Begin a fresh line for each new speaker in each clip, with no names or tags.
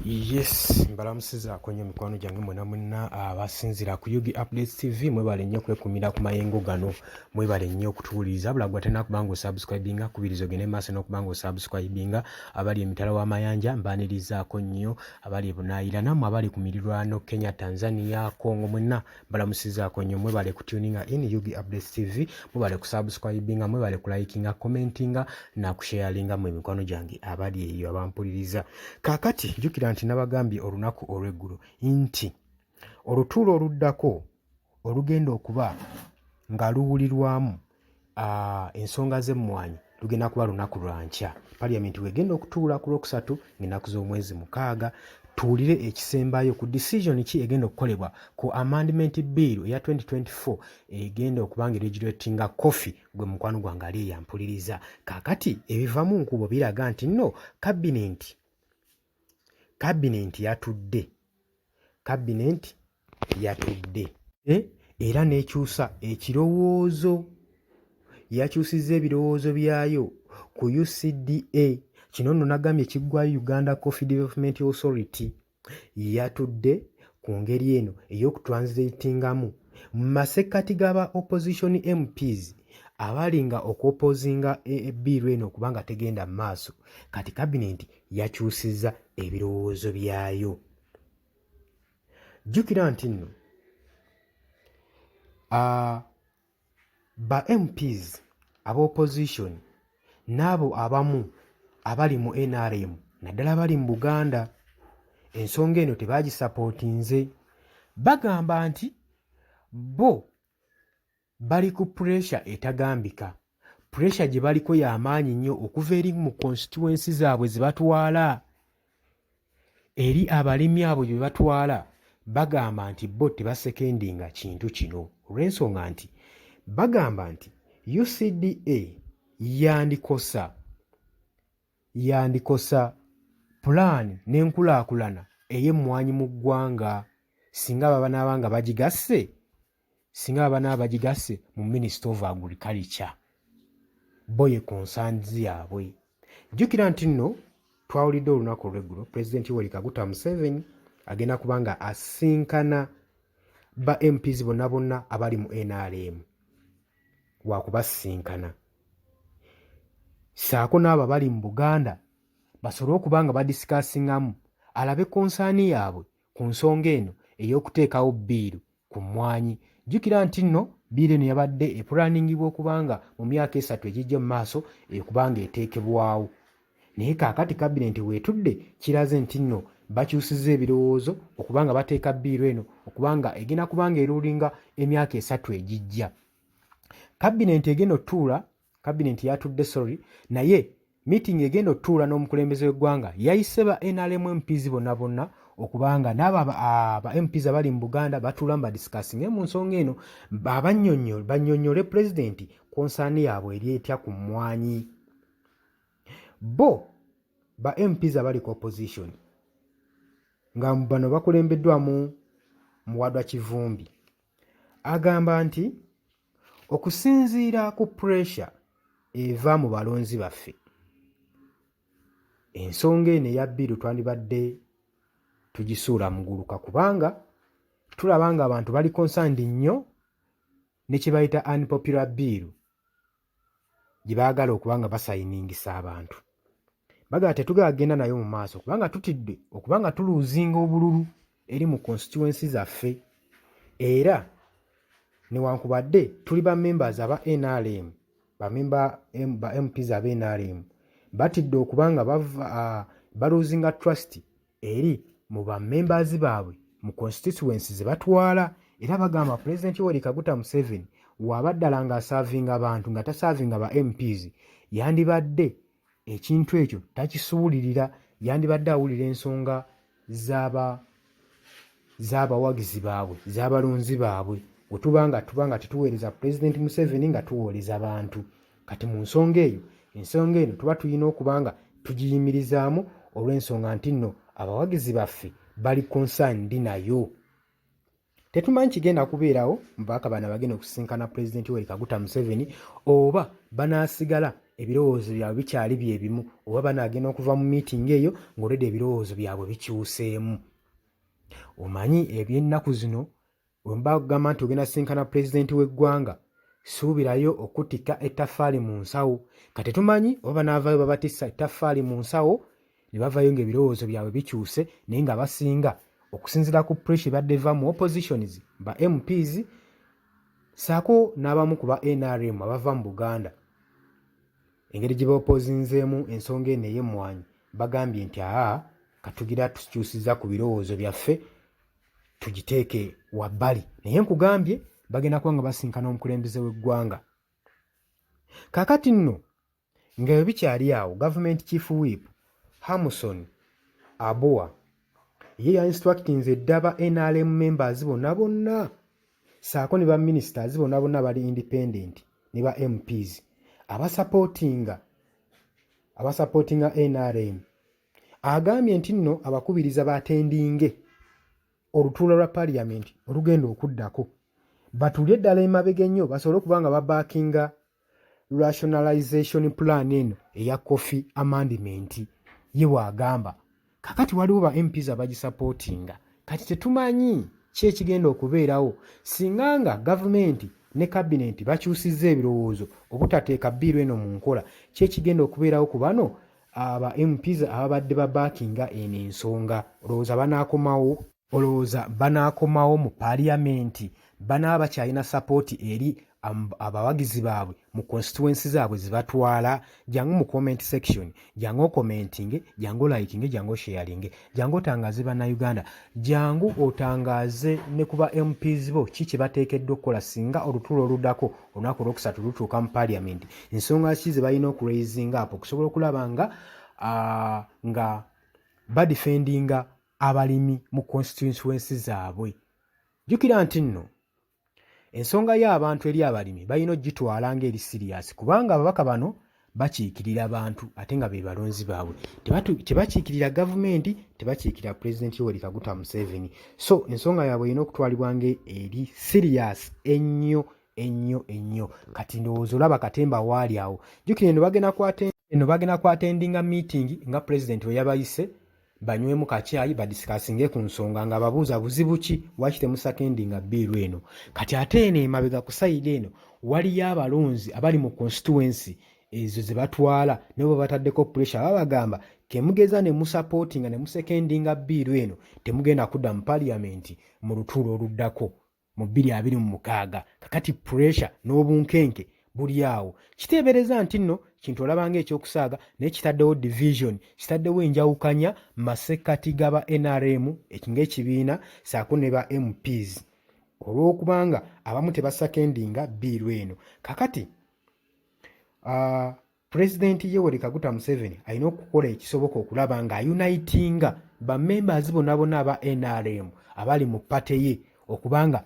Yes, mbalamusiza kwenye mikwano gyange mwena abasinzira ku Yugi Updates TV mwebale nnyo kwekumira ku mayengo gano mwebale nnyo okutuwuliriza bulagwa tena kubanga osubscribinga kubirizo gene maaso n'okubanga osubscribinga abali emitala w'amayanja mbanirizaako nnyo abali e Bunaayira nammwe abali ku mirirwano Kenya, Tanzania, Congo mwenna mbalamusizaako nnyo mwebale kutuninga in Yugi Updates TV mwebale kusubscribinga mwebale kulayikinga commentinga na kusharinga mu mikwano gyange abali eyo abampuliriza kakati jukira nti nabagambye olunaku olw'eggulu nti olutuulo oluddako olugenda okuba nga luwulirwamu ensonga z'emmwanyi lugenda kuba lunaku lwa nkya. Parliament wegenda okutuula ku Lwokusatu ng'ennaku z'omwezi 6 tuwulire ekisembayo ku decision ki egenda okukolebwa ku amendment bill eya 2024 egenda okuba nga regulatinga coffee gwe mukwano gwange ali eyampuliriza. Kaakati ebivamu nkubo biraga nti nno Cabinet yatudde era n'ekyusa ekirowoozo yakyusizza ebirowoozo byayo ku UCDA. Kino nno nagambye kiggwayo Uganda Coffee Development Authority yatudde ku ngeri eno ey'okutranslatingamu mu masekkati g'aba opposition MPs abalinga okuopozinga ebbiiru eno okubanga tegenda mu maaso. Kati Cabinet yakyusizza ebirowoozo byayo. Jjukira nti nno ba MPs aba opposition n'abo abamu abali mu NRM naddala bali mu Buganda ensonga eno tebagisapootinze. Bagamba nti bo bali ku pressure etagambika. Pressure gye baliko y'amaanyi nnyo okuva eri mu constituency zaabwe ze batwala eri abalimi abo bye batwala. Bagamba nti bo tebasekendinga kintu kino olw'ensonga nti bagamba nti UCDA yandikosa plan n'enkulaakulana ey'emmwanyi mu ggwanga singa baba bagigasse mu Minister of Agriculture. Boye concerns yaabwe. Jjukira nti nno twawulidde olunaku olw'eggulo President Yoweri Kaguta Museveni agenda kubanga asinkana ba MPs bonna abali mu NRM wakubasinkana saako n'abo abali mu Buganda basobole okubanga badisikasingamu alabe konsaani yaabwe ku nsonga eno ey'okuteekawo bbiiru ku mmwanyi. Jjukira nti nno bbiiru eno yabadde epulanningibwa okubanga mu myaka 3 egijja mu maaso ekubanga eteekebwawo, naye kaakati Cabinet weetudde kiraze nti nno bakyusizza ebirowoozo okubanga bateeka bbiiru eno okubanga egenda kubanga erulinga emyaka 3 egijja. Cabinet yatudde naye meeting egenda otuula n'omukulembeze w'eggwanga yayise ba NRM MPs bonna okubanga n'abo ba MPs abali mu Buganda batuula badisikasinge mu nsonga eno bannyonnyole President konsaani yaabwe eri etya ku mmwanyi. Bo ba MPs abali ku opposition nga bano bakulembeddwamu Muwadwa Kivumbi agamba nti okusinziira ku pressure eva mu balonzi baffe ensonga eno eya bbiiru twandibadde tugisuula muguluka kubanga tulaba nga abantu bali concerned nnyo ne kye bayita unpopular bill gye baagala okubanga basayiningisa abantu. Bagala tetugagenda nayo mu maaso kubanga tutidde okubanga tuluuzinga obululu eri mu constituency zaffe era newankubadde tuli ba members aba NRM ba MPs aba NRM batidde okubanga baluuzinga trust eri mu ba members baabwe mu constituency ze batwala era bagamba President Yoweri Kaguta Museveni wabaddala nga asaavinga abantu nga tasaavinga ba MPs yandibadde ekintu ekyo takisuulirira, yandibadde awulira ensonga z'abawagizi baabwe z'abalonzi baabwe wetubanga tetuweereza President Museveni nga tuwooleza bantu. Kati mu ensonga eno tuba tulina okubanga tugiyimirizaamu olw'ensonga nti nno abawagizi baffe bali concerned nayo. Tetumanyi kigenda kubeerawo mubaka bano bagenda okusinkana President Yoweri Kaguta Museveni oba banaasigala ebirowoozo byabwe bikyali bye bimu oba banaagenda okuva mu meeting eyo ng'olwedde ebirowoozo byabwe bikyuseemu. Omanyi eby'ennaku zino bwe mba kugamba nti ogenda sinkana pulezidenti w'eggwanga suubirayo okutika ettaffaali mu nsawo. Kati tumanyi oba banaavaayo babatissa ettaffaali mu nsawo ne bavayo ng'ebirowoozo byabwe bikyuse naye nga basinga okusinziira ku pressure ebadde eva mu oppositions ba MPs saako n'abamu ku ba NRM abava mu Buganda. Engeri gye baopozinzeemu ensonga eno ey'emmwanyi bagambye nti katugira tukyusiza ku birowoozo byaffe tugiteeke wabbali, naye nkugambye bagenda kuba nga basinkana omukulembeze w'eggwanga. Kaakati nno nga bwe bikyali awo, Government Chief Whip Hamilton Abowa ye ya instructinze eddaba NRM members bonna saako ne ba ministers bonna bali independent ne ba MPs abasupportinga NRM. Agambye nti nno abakubiriza batendinge olutuulo lwa parliament olugenda okuddako batulye eddala emabega ennyo basobole okuba nga babaakinga rationalization plan eno eya Kofi amendment ye bw'agamba. Kakati waliwo ba MPs abagisupportinga. Kati tetumanyi ki ekigenda okubeerawo singa nga gavumenti ne cabinet bakyusizza ebirowoozo obutateeka bbiiru eno mu nkola. Ki ekigenda okubeerawo ku bano aba MPs ababadde babaakinga eno ensonga? Olowooza banaakomawo mu parliament? Banaaba bakyalina support eri abawagizi baabwe mu constituency zaabwe zibatwala? Jangu mu comment section, jangu commenting, jangu liking, jangu sharing, jangu otangaze bannayuganda, jangu otangaze ne kuba MPs bo kiki bateekeddwa okukola singa olutuulo oluddako olunaku olwokusatu lutuuka mu parliament. Ensonga ki ze balina okuraisinga apo okusobola okulaba nga badefendinga abalimi mu constituency zaabwe. Jjukira nti nno ensonga y'abantu eri abalimi balina ogitwala ng'eri serious kubanga ababaka bano bakiikirira abantu ate nga be balonzi baabwe. Tebakiikirira gavumenti, tebakiikirira Pulezidenti Yoweri Kaguta Museveni. So ensonga yaabwe erina okutwalibwa ng'eri serious ennyo. Kati ndowooza olaba katemba waali awo. Jjukira eno bagenda kwatendinga meeting nga Pulezidenti we yabayise banywemu kacyayi badisikasinge ku nsonga nga babuuza buzibu ki waki temusakendinga bbiiru eno. Kati ate eno emabega ku sayidi eno waliyo abalonzi abali mu constituency ezo ze batwala nabo bataddeko pressure babagamba kemugeza ne musupportinga ne musekendinga bbiiru eno temugenda kudda mu parliament mu lutuulo oluddako mu 2026. Kakati pressure n'obunkenke buli awo. Kiteebereza nti nno kintu olabanga ekyokusaaga naye kitaddewo division, kitaddewo enjawukanya masekkati gaba NRM ng'ekibiina saako ne ba MPs olw'okubanga abamu tebasakendinga bbiiru eno. Kakati Pulezidenti Yoweri Kaguta Museveni alina okukola ekisoboka okulaba nga unitinga bamembers bonna aba NRM abali mu pate ye okubanga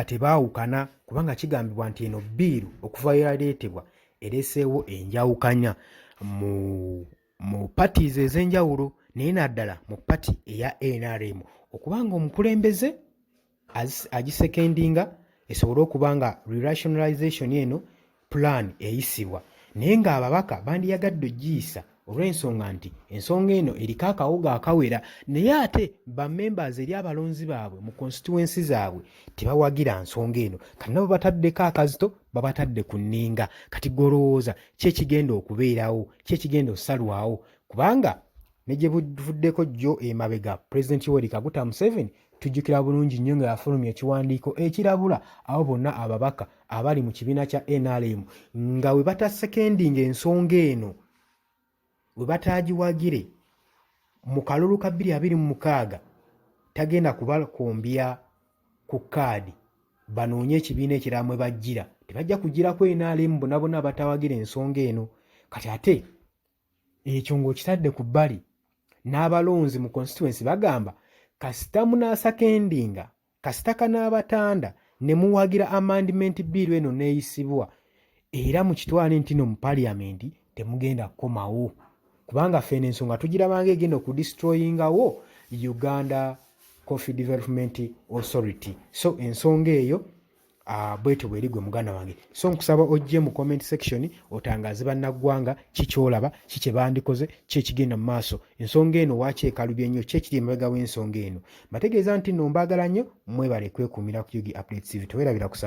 tebaawukana, kubanga kigambibwa nti eno bbiiru okuva yaleetebwa ereeseewo enjawukanya mu parties ez'enjawulo naye naddala mu pati eya NRM okubanga omukulembeze agisekendinga esobole okuba nga re-rationalization eno plan eyisibwa, naye ng'ababaka bandiyagadde ogiyisa olw'ensonga nti ensonga eno eriko akawuga akawera naye ate bamembers eri abalonzi baabwe mu constituency zaabwe tebawagira nsonga eno. Kati nabo bataddeko akazito babatadde ku nninga. Kati golowooza ki ekigenda okubeerawo, ki ekigenda osalwawo? Kubanga ne gye buvuddeko jjo emabega Pulezidenti Yoweri Kaguta Museveni tujjukira bulungi nnyo nga yafulumya ekiwandiiko ekirabula abo bonna ababaka abali mu kibiina kya NRM nga we batasekendinga ensonga eno we bataagiwagire mu kalulu ka 2026 tagenda kubakombya ku kaadi banoonye ekibiina ekirala mwe bajjira. Tebajja kugirako NRM bonna abatawagira ensonga eno. Kati ate ekyo ng'okitadde ku bbali n'abalonzi mu constituency bagamba kasita munaasakendinga kasita kanaabatanda ne muwagira amendment bill eno neeyisibwa era mu kitwale nti no mu parliament temugenda kukomawo kubanga ffe n'ensonga tugirabanga egenda okudestroyingawo Uganda Coffee Development Authority. So ensonga eyo bwete bwerigwe muganda wange. So nkusaba ojje mu comment section otangaze bannaggwanga kikyolaba kikye bandikoze kyekigenda mu maaso. Ensonga eno waaki ekalubye nnyo kyekiri emabega w'ensonga eno. Mbategeeza nti nno mbaagala nnyo mwebale kwekumira ku Yugi Updates TV. Towerabira ku